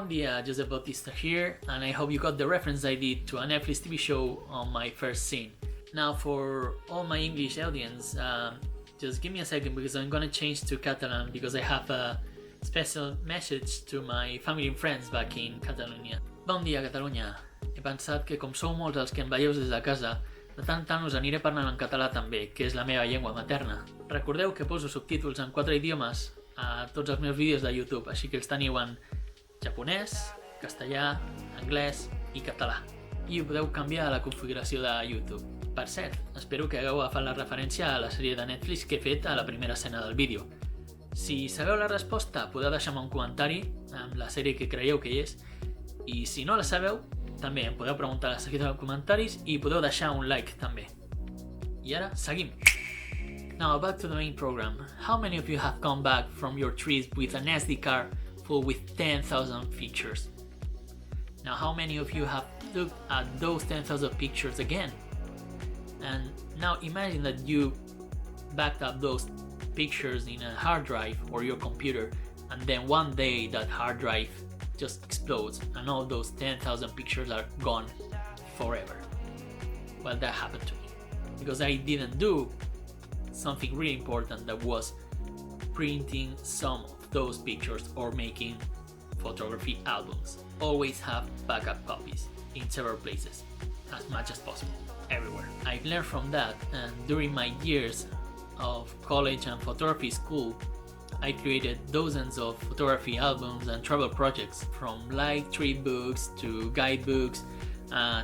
Bon dia, Joseph Bautista here, and I hope you got the reference I did to a Netflix TV show on my first scene. Now for all my English audience, just give me a second because I'm gonna change to Catalan because I have a special message to my family and friends back in Catalonia. Bon dia, Catalunya. He pensat que com sou molts els que em veieu des de casa, de tant en tant us aniré parlant en català també, que és la meva llengua materna. Recordeu que poso subtítols en 4 idiomes a tots els meus vídeos de YouTube, així que els teniu en japonès, castellà, anglès i català. I ho podeu canviar a la configuració de YouTube. Per cert, espero que hagueu agafat la referència a la sèrie de Netflix que he fet a la primera escena del vídeo. Si sabeu la resposta, podeu deixar-me un comentari amb la sèrie que creieu que hi és, i si no la sabeu, també em podeu preguntar a la secció de comentaris i podeu deixar un like també. I ara, seguim! Now back to the main program. How many of you have come back from your trips with an SD card full with 10,000 pictures? Now how many of you have looked at those 10,000 pictures again? And now imagine that you backed up those pictures in a hard drive or your computer, and then one day that hard drive just explodes and all those 10,000 pictures are gone forever. Well, that happened to me because I didn't do something really important, that was printing some of those pictures or making photography albums. Always have backup copies in several places, as much as possible, everywhere. I've learned from that, and during my years of college and photography school, I created dozens of photography albums and travel projects, from light trip books to guidebooks,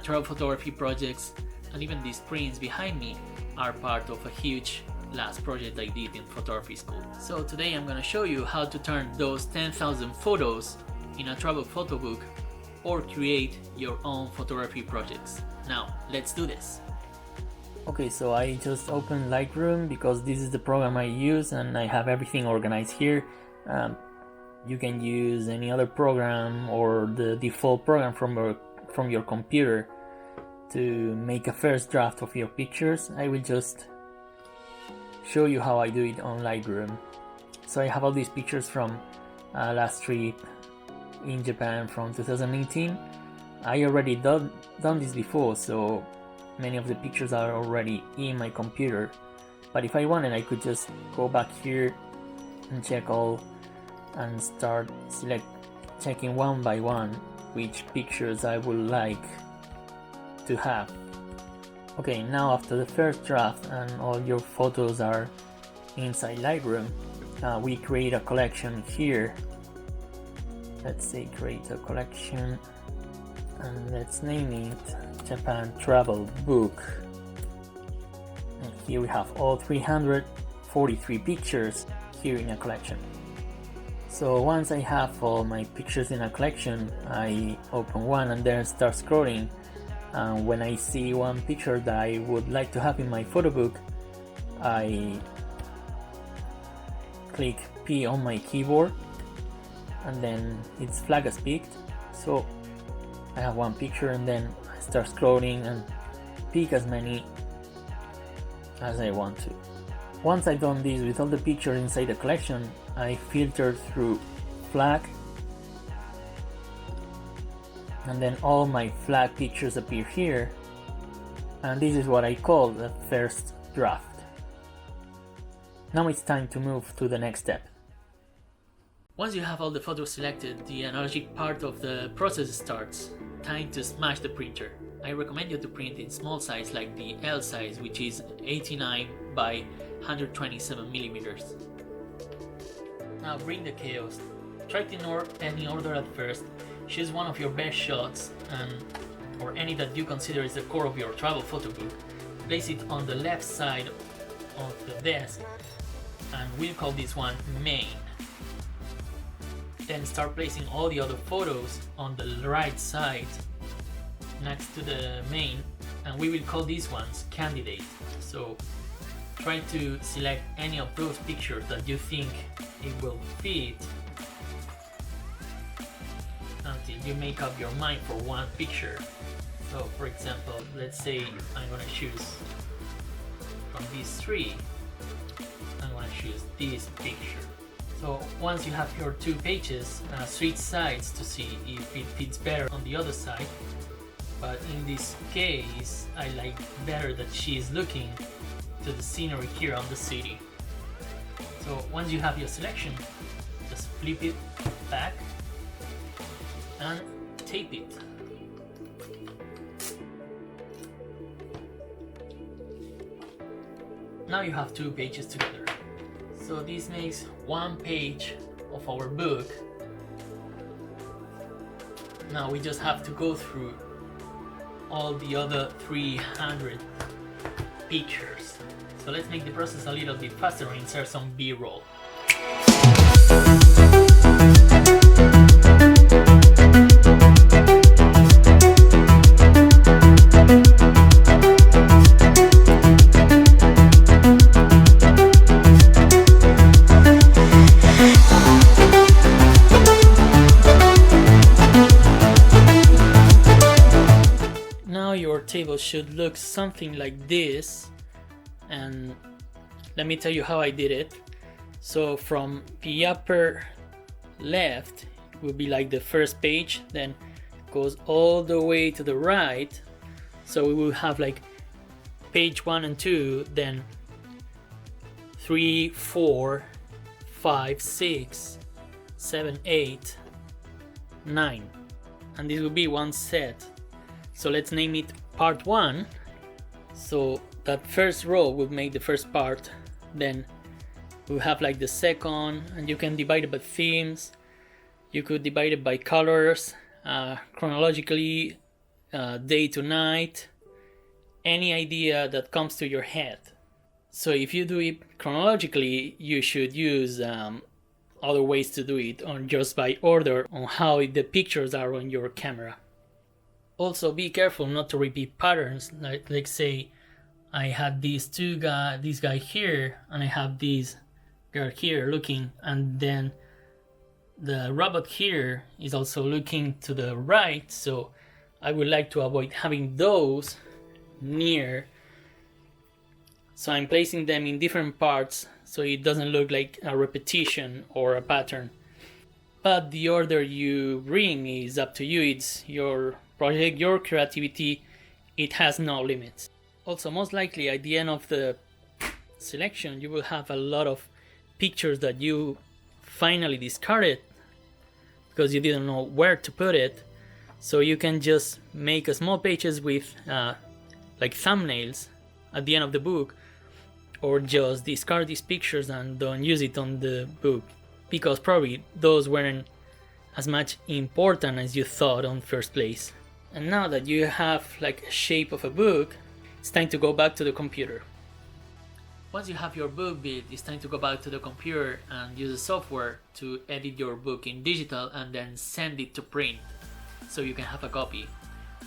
travel photography projects, and even these prints behind me are part of a huge last project I did in photography school. So today I'm gonna show you how to turn those 10,000 photos in a travel photo book or create your own photography projects. Now, let's do this. Okay, so I just opened Lightroom because this is the program I use and I have everything organized here. You can use any other program or the default program from your computer to make a first draft of your pictures. I will just show you how I do it on Lightroom. So I have all these pictures from last trip in Japan from 2018. I already done this before, so many of the pictures are already in my computer, but if I wanted I could just go back here and check all and start checking one by one which pictures I would like to have. Okay, now after the first draft and all your photos are inside Lightroom, we create a collection here. Let's say create a collection and let's name it Japan Travel Book. And here we have all 343 pictures here in a collection. So once I have all my pictures in a collection, I open one and then start scrolling. And when I see one picture that I would like to have in my photo book, I click P on my keyboard and then it's flag as picked. So I have one picture and then I start scrolling and pick as many as I want to. Once I've done this with all the pictures inside the collection, I filter through flag, and then all my flag pictures appear here, and this is what I call the first draft. Now it's time to move to the next step. Once you have all the photos selected, the analogic part of the process starts. Time to smash the printer. I recommend you to print in small size like the L size, which is 89 by 127 millimeters. Now bring the chaos. Try to ignore any order at first. Choose one of your best shots or any that you consider is the core of your travel photo book. Place it on the left side of the desk and we'll call this one main. Then start placing all the other photos on the right side next to the main, and we will call these ones candidate. So try to select any of those pictures that you think it will fit until you make up your mind for one picture. So for example, let's say I'm gonna choose from these three, I'm gonna choose this picture. So So once you have your 2 pages, switch sides to see if it fits better on the other side. But in this case, I like better that she is looking to the scenery here on the city. So once you have your selection, just flip it back and tape it. Now you have 2 pages together. So this makes 1 page of our book. Now we just have to go through all the other 300 pictures. So let's make the process a little bit faster and insert some B-roll. Your table should look something like this, and let me tell you how I did it. So from the upper left it will be like the first page, then goes all the way to the right, so we will have like page 1 and 2, then 3, 4, 5, 6, 7, 8, 9, and this will be one set. So let's name it part 1. So that first row will make the first part, then we'll have like the second, and you can divide it by themes, you could divide it by colors, chronologically, day to night, any idea that comes to your head. So if you do it chronologically, you should use other ways to do it, or just by order on how the pictures are on your camera. Also be careful not to repeat patterns, like say I had this guy here, and I have this girl here looking, and then the robot here is also looking to the right, so I would like to avoid having those near. So I'm placing them in different parts so it doesn't look like a repetition or a pattern. But the order you bring is up to you, it's your project, your creativity, it has no limits. Also, most likely at the end of the selection you will have a lot of pictures that you finally discarded because you didn't know where to put it, so you can just make small pages with like thumbnails at the end of the book, or just discard these pictures and don't use it on the book because probably those weren't as much important as you thought on first place. And now that you have like a shape of a book, it's time to go back to the computer. Once you have your book built, it's time to go back to the computer and use the software to edit your book in digital and then send it to print so you can have a copy,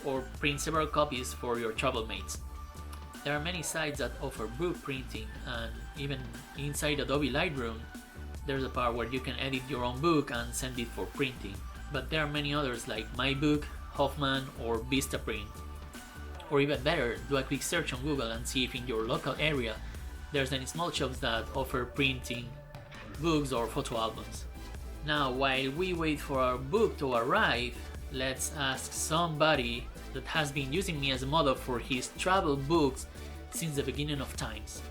or print several copies for your travel mates. There are many sites that offer book printing, and even inside Adobe Lightroom there's a part where you can edit your own book and send it for printing. But there are many others like MyBook, Hoffman, or Vistaprint. Or even better, do a quick search on Google and see if in your local area there's any small shops that offer printing books or photo albums. Now, while we wait for our book to arrive, let's ask somebody that has been using me as a model for his travel books since the beginning of times.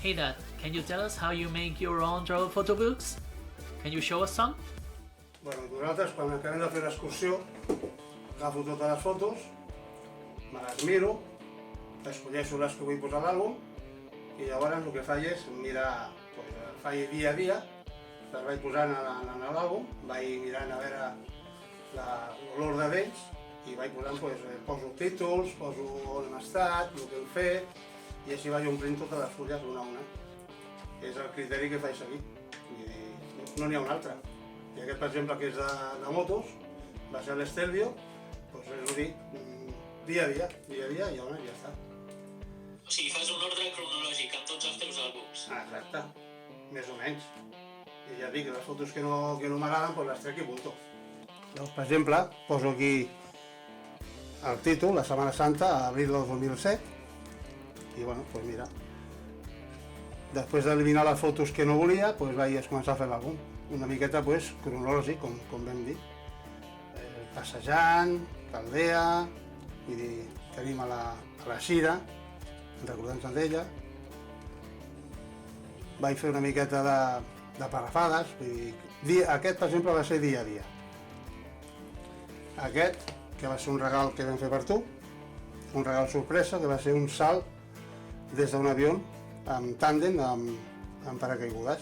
Hey Dad, can you tell us how you make your own travel photo books? Can you show us some? Bueno, nosaltres quan acabem de fer l'excursió agafo totes les fotos, me les miro, escolleixo les que vull posar a l'àlbum i llavors el que faig és mirar, faig dia a dia, les vaig posant en l'àlbum, vaig mirant a veure l'ordre d'ells i vaig posant, poso títols, poso on hem estat, el que hem fet, i així vaig omplint totes les fulles una a una. És el criteri que faig seguir, no n'hi ha un altre. I aquest, per exemple, que és de motos, va ser l'Estelvio, doncs és a dir, dia a dia, i ja està. O sigui, fas un ordre cronològic amb tots els teus àlbums. Exacte, més o menys. I ja dic, les fotos que no m'agraden, doncs les trec i punto. Per exemple, poso aquí el títol, la Setmana Santa, abril del 2007, i bueno, doncs mira, Després d'eliminar les fotos que no volia, doncs vaig començar a fer l'àlbum. Una miqueta cronològic, com vam dir. Passejant, Caldea, vull dir, tenim a la Cira, recordant-nos d'ella. Vaig fer una miqueta de parrafades, vull dir, aquest per exemple va ser dia a dia. Aquest, que va ser un regal que vam fer per tu, un regal sorpresa, que va ser un salt des d'un avió amb tàndem, amb paracaigudes.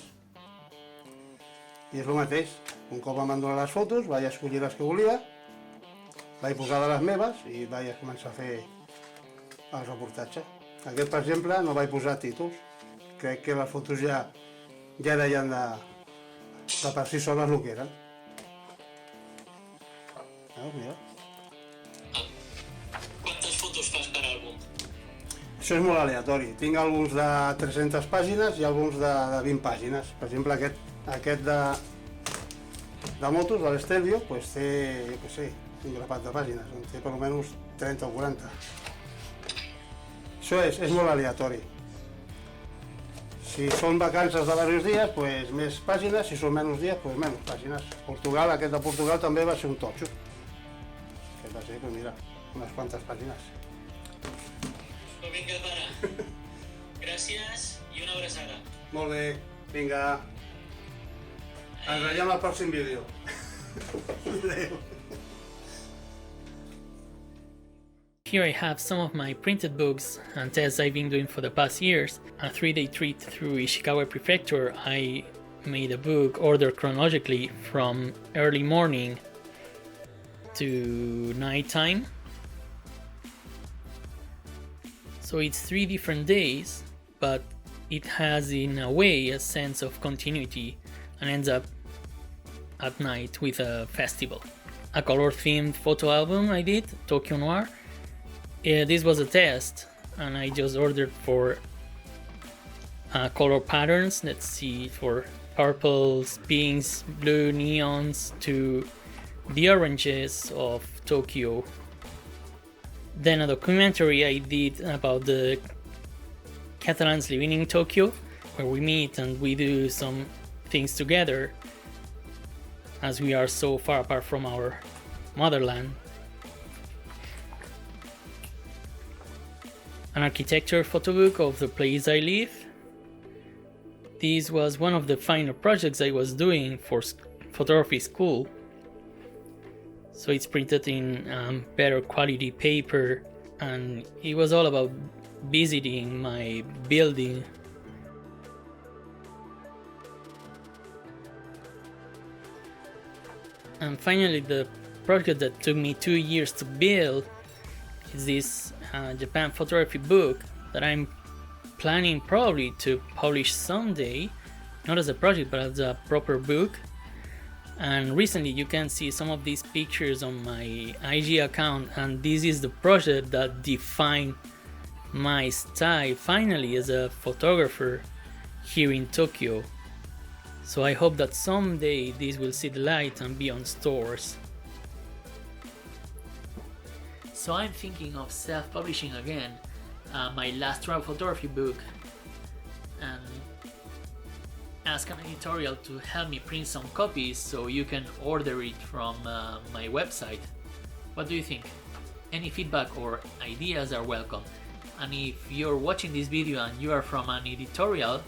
I és el mateix, un cop em van donar les fotos, vaig escollir les que volia, vaig posar de les meves i vaig començar a fer el reportatge. Aquest, per exemple, no vaig posar títols, crec que les fotos ja deien de per si soles el que eren. Mira. ¿Cuántas fotos fas per àlbum? Això és molt aleatori. Tinc alguns de 300 pàgines i alguns de 20 pàgines. Per exemple, aquest de motos, de l'Estelvio, doncs té, jo què sé, un grapat de pàgines. Té per almenys 30 o 40. Això és molt aleatori. Si són vacances de diversos dies, doncs més pàgines. Si són menys dies, doncs menys pàgines. Portugal, aquest de Portugal també va ser un totxo. Aquest va ser, doncs mira, unes quantes pàgines. Pues vinga, pare. Gràcies i una abraçada. Molt bé, vinga. Ens veiem al pròxim vídeo. Adéu. Here I have some of my printed books and tests I've been doing for the past years. A 3-day trip through Ishikawa Prefecture, I made a book ordered chronologically from early morning to nighttime. So it's 3 different days, but it has in a way a sense of continuity and ends up at night with a festival. A color-themed photo album I did, Tokyo Noir. This was a test and I just ordered for color patterns. Let's see, for purples, pinks, blue, neons to the oranges of Tokyo. Then a documentary I did about the Catalans living in Tokyo, where we meet and we do some things together as we are so far apart from our motherland. An architecture photo book of the place I live. This was one of the final projects I was doing for photography school. So it's printed in better quality paper, and it was all about visiting my building. And finally, the project that took me 2 years to build is this Japan photography book that I'm planning probably to publish someday, not as a project but as a proper book. And recently you can see some of these pictures on my IG account, and this is the project that defined my style finally as a photographer here in Tokyo. So I hope that someday this will see the light and be on stores. So I'm thinking of self-publishing again my last travel photography book and ask an editorial to help me print some copies so you can order it from my website. What do you think? Any feedback or ideas are welcome. And if you're watching this video and you are from an editorial,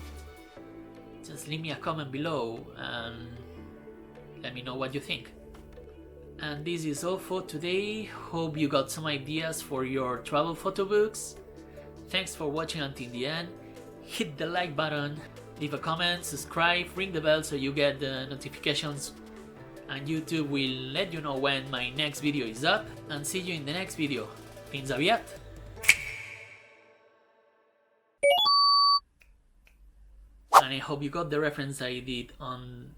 just leave me a comment below and let me know what you think. And this is all for today. Hope you got some ideas for your travel photo books. Thanks for watching until the end. Hit the like button, leave a comment, subscribe, ring the bell so you get the notifications, and YouTube will let you know when my next video is up. And see you in the next video. Fins aviat! And I hope you got the reference I did on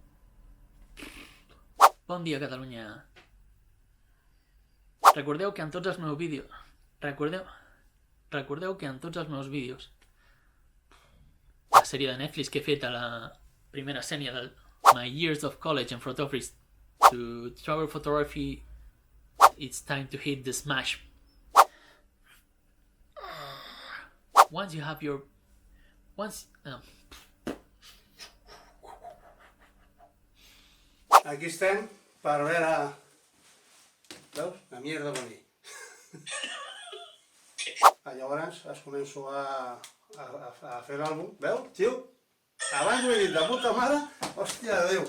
Bon dia Catalunya. Recordeu que en tots els meus vídeos... Recordeu que en tots els meus vídeos... La sèrie de Netflix que he fet a la primera sèrie de My Years of College and Photography to Travel Photography, it's time to hit the smash. Once you have your... Aquí estem per veure... Veus? La mierda bonic. Llavors es començo a fer l'àlbum. Veu, tio? Abans ho he dit de puta mare, hòstia de Déu.